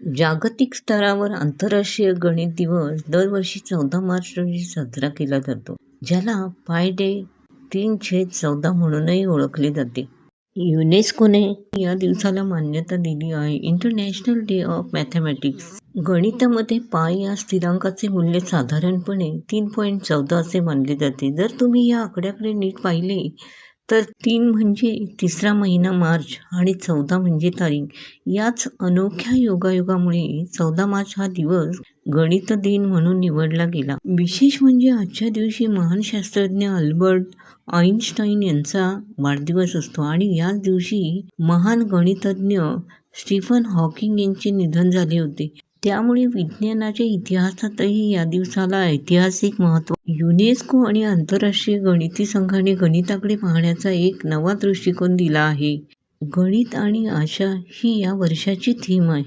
जागतिक स्तरावर आंतरराष्ट्रीय गणित दिवस दरवर्षी 14 मार्च रोजी साजरा केला जातो, ज्याला पाय डे 3/14 म्हणूनही ओळखले जाते. युनेस्कोने या दिवसाला मान्यता दिली आहे. International day of mathematics. गणितामध्ये पाय या स्थिरांकाचे मूल्य साधारणपणे 3.14 असे मानले जाते. जर तुम्ही या आकड्याकडे नीट पाहिले तर 3 म्हणजे तिसरा महिना मार्च आणि 14 म्हणजे तारीख. याच अनोख्या योगायोगामुळे 14 मार्च हा दिवस गणित दिन म्हणून निवडला गेला. विशेष म्हणजे आजच्या दिवशी महान शास्त्रज्ञ अल्बर्ट आइन्स्टाईन यांचा वाढदिवस असतो आणि याच दिवशी महान गणितज्ञ स्टीफन हॉकिंग यांचे निधन झाले होते. त्यामुळे विज्ञानाच्या इतिहासातही या दिवसाला ऐतिहासिक महत्त्व. युनेस्को आणि आंतरराष्ट्रीय गणिती संघाने गणिताकडे पाहण्याचा एक नवा दृष्टिकोन दिला आहे. गणित आणि आशा ही या वर्षाची थीम आहे.